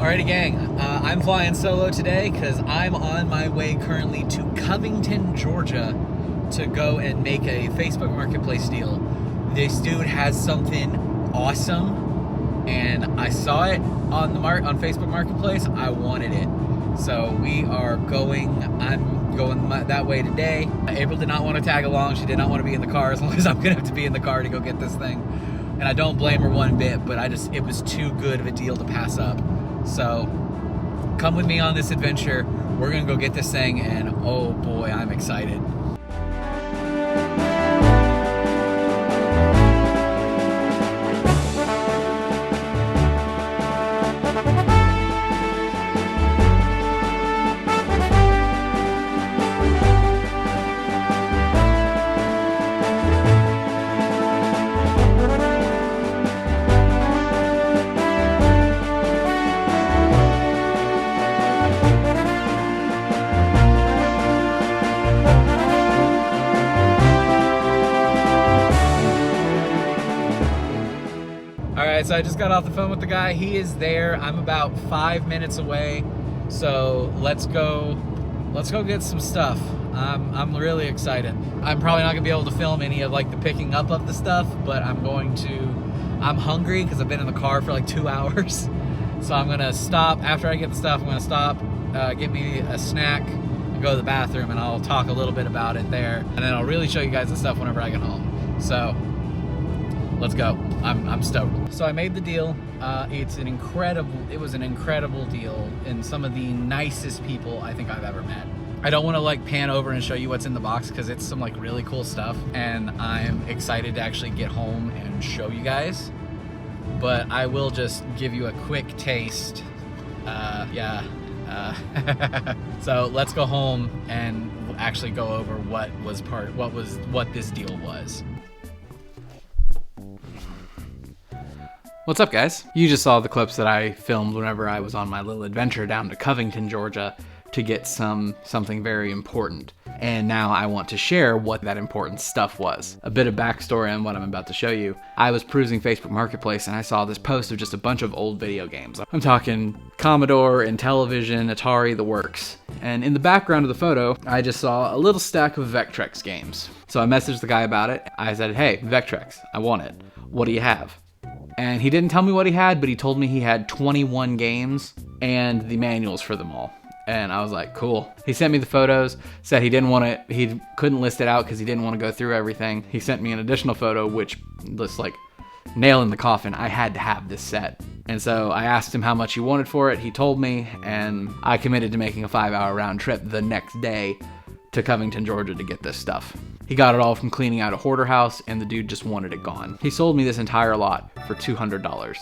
Alrighty gang, I'm flying solo today because I'm on my way currently to Covington, Georgia to go and make a Facebook Marketplace deal. This dude has something awesome and I saw it on the on Facebook Marketplace. I wanted it. So we are going, I'm going that way today. April did not want to tag along. She did not want to be in the car as long as I'm going to have to be in the car to go get this thing. And I don't blame her one bit, but it was too good of a deal to pass up. So come with me on this adventure. We're gonna go get this thing and oh boy, I'm excited. So I just got off the phone with the guy. He is there. I'm about 5 minutes away. So let's go get some stuff. I'm really excited. I'm probably not gonna be able to film any of like the picking up of the stuff, but I'm hungry because I've been in the car for like 2 hours. So I'm gonna stop after I get the stuff. I'm gonna stop, get me a snack and go to the bathroom, and I'll talk a little bit about it there. And then I'll really show you guys the stuff whenever I get home. So let's go. I'm stoked. So I made the deal. It was an incredible deal, and some of the nicest people I think I've ever met. I don't want to like pan over and show you what's in the box because it's some like really cool stuff, and I'm excited to actually get home and show you guys. But I will just give you a quick taste. So let's go home and actually go over what this deal was. What's up, guys? You just saw the clips that I filmed whenever I was on my little adventure down to Covington, Georgia to get something very important. And now I want to share what that important stuff was. A bit of backstory on what I'm about to show you. I was perusing Facebook Marketplace and I saw this post of just a bunch of old video games. I'm talking Commodore, Intellivision, Atari, the works. And in the background of the photo, I just saw a little stack of Vectrex games. So I messaged the guy about it. I said, hey, Vectrex, I want it. What do you have? And he didn't tell me what he had, but he told me he had 21 games and the manuals for them all. And I was like, cool. He sent me the photos, said he couldn't list it out because he didn't want to go through everything. He sent me an additional photo, which was like nail in the coffin. I had to have this set. And so I asked him how much he wanted for it. He told me, and I committed to making a 5-hour round trip the next day to Covington, Georgia to get this stuff. He got it all from cleaning out a hoarder house, and the dude just wanted it gone. He sold me this entire lot for $200.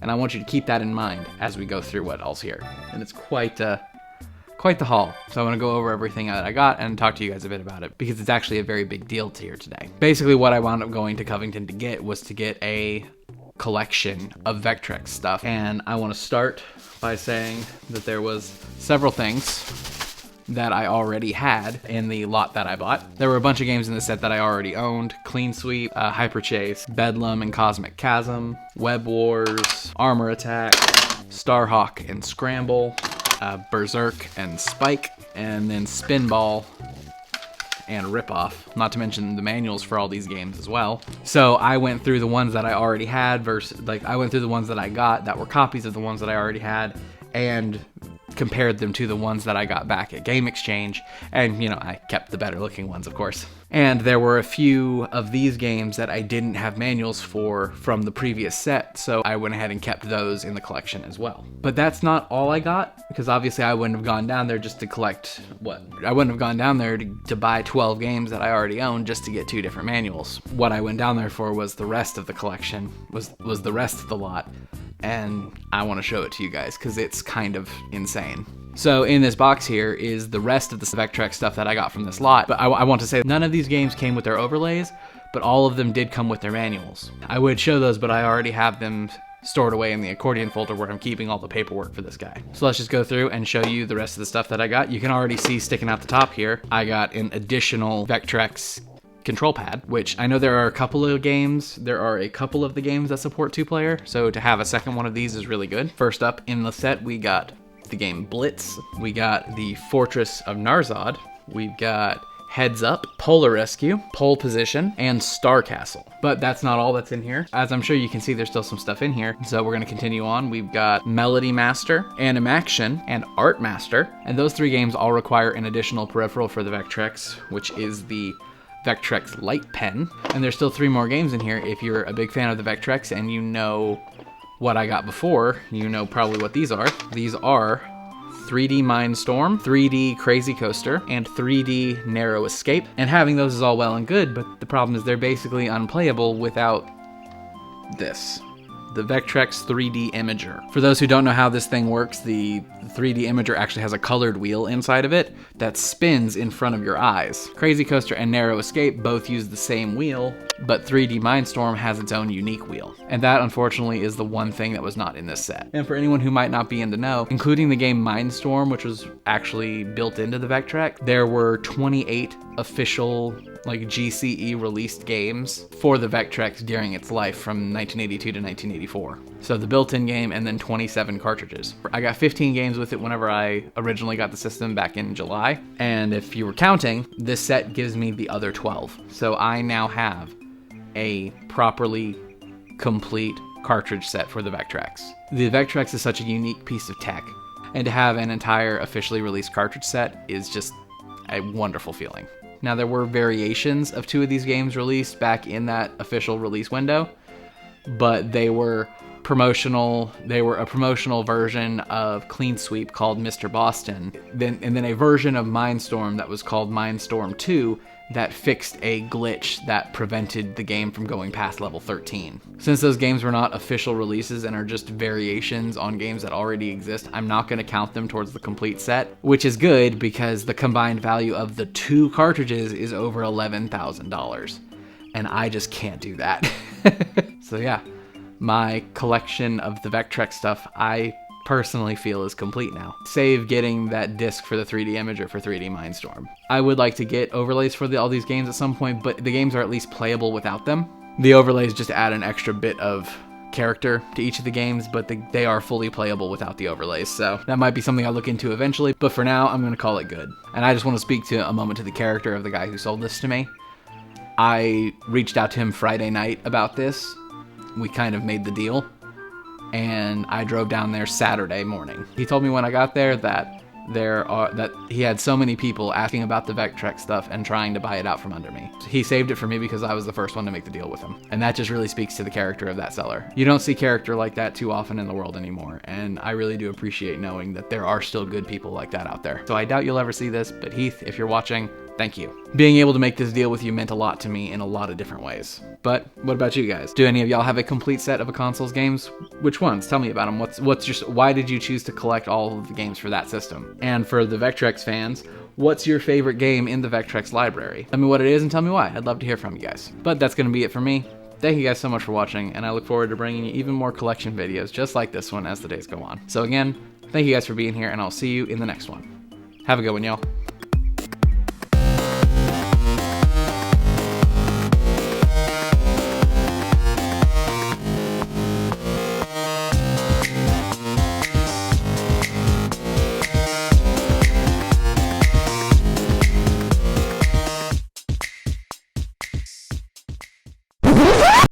And I want you to keep that in mind as we go through what else here. And it's quite the haul. So I want to go over everything that I got and talk to you guys a bit about it because it's actually a very big deal here today. Basically what I wound up going to Covington to get was to get a collection of Vectrex stuff. And I want to start by saying that there was several things that I already had in the lot that I bought. There were a bunch of games in the set that I already owned. Clean Sweep, Hyper Chase, Bedlam and Cosmic Chasm, Web Wars, Armor Attack, Starhawk and Scramble, Berserk and Spike, and then Spinball and Ripoff, not to mention the manuals for all these games as well. So I went through the ones that I already had I went through the ones that I got that were copies of the ones that I already had and compared them to the ones that I got back at Game Exchange, and I kept the better looking ones, of course. And there were a few of these games that I didn't have manuals for from the previous set, so I went ahead and kept those in the collection as well. But that's not all I got, because obviously I wouldn't have gone down there just to collect I wouldn't have gone down there to buy 12 games that I already owned just to get 2 different manuals. What I went down there for was the rest of the collection, was the rest of the lot. And I want to show it to you guys because it's kind of insane. So in this box here is the rest of the Vectrex stuff that I got from this lot. But I want to say none of these games came with their overlays, but all of them did come with their manuals. I would show those, but I already have them stored away in the accordion folder where I'm keeping all the paperwork for this guy. So let's just go through and show you the rest of the stuff that I got. You can already see sticking out the top here, I got an additional Vectrex control pad, which I know there are a couple of games. There are a couple of the games that support 2-player, so to have a second one of these is really good. First up in the set, we got the game Blitz. We got the Fortress of Narzad. We've got Heads Up, Polar Rescue, Pole Position, and Star Castle. But that's not all that's in here. As I'm sure you can see, there's still some stuff in here. So we're gonna continue on. We've got Melody Master, Animaction, and Art Master. And those 3 games all require an additional peripheral for the Vectrex, which is the Vectrex Light Pen. And there's still 3 more games in here. If you're a big fan of the Vectrex and you know what I got before, you know probably what these are. These are 3D Mindstorm, 3D Crazy Coaster, and 3D Narrow Escape. And having those is all well and good, but the problem is they're basically unplayable without this. The Vectrex 3D Imager. For those who don't know how this thing works, the 3D Imager actually has a colored wheel inside of it that spins in front of your eyes. Crazy Coaster and Narrow Escape both use the same wheel, but 3D Mindstorm has its own unique wheel. And that, unfortunately, is the one thing that was not in this set. And for anyone who might not be in the know, including the game Mindstorm, which was actually built into the Vectrex, there were 28 official GCE released games for the Vectrex during its life from 1982 to 1984. So the built-in game and then 27 cartridges. I got 15 games with it whenever I originally got the system back in July. And if you were counting, this set gives me the other 12. So I now have a properly complete cartridge set for the Vectrex. The Vectrex is such a unique piece of tech, and to have an entire officially released cartridge set is just a wonderful feeling. Now, there were variations of 2 of these games released back in that official release window, but they were promotional. They were a promotional version of Clean Sweep called Mr. Boston, and then a version of Mindstorm that was called Mindstorm 2 that fixed a glitch that prevented the game from going past level 13. Since those games were not official releases and are just variations on games that already exist, I'm not going to count them towards the complete set, which is good because the combined value of the 2 cartridges is over $11,000, and I just can't do that. So yeah, my collection of the Vectrex stuff, I personally feel is complete now. Save getting that disc for the 3D Imager for 3D Mindstorm. I would like to get overlays for all these games at some point, but the games are at least playable without them. The overlays just add an extra bit of character to each of the games, but they are fully playable without the overlays, so that might be something I'll look into eventually, but for now, I'm going to call it good. And I just want to speak to a moment to the character of the guy who sold this to me. I reached out to him Friday night about this. We kind of made the deal, and I drove down there Saturday morning. He told me when I got there that he had so many people asking about the Vectrex stuff and trying to buy it out from under me. He saved it for me because I was the first one to make the deal with him. And that just really speaks to the character of that seller. You don't see character like that too often in the world anymore, and I really do appreciate knowing that there are still good people like that out there. So I doubt you'll ever see this, but Heath, if you're watching, thank you. Being able to make this deal with you meant a lot to me in a lot of different ways. But what about you guys? Do any of y'all have a complete set of a console's games? Which ones? Tell me about them. Why did you choose to collect all of the games for that system? And for the Vectrex fans, what's your favorite game in the Vectrex library? Tell me what it is and tell me why. I'd love to hear from you guys. But that's going to be it for me. Thank you guys so much for watching, and I look forward to bringing you even more collection videos just like this one as the days go on. So again, thank you guys for being here, and I'll see you in the next one. Have a good one, y'all.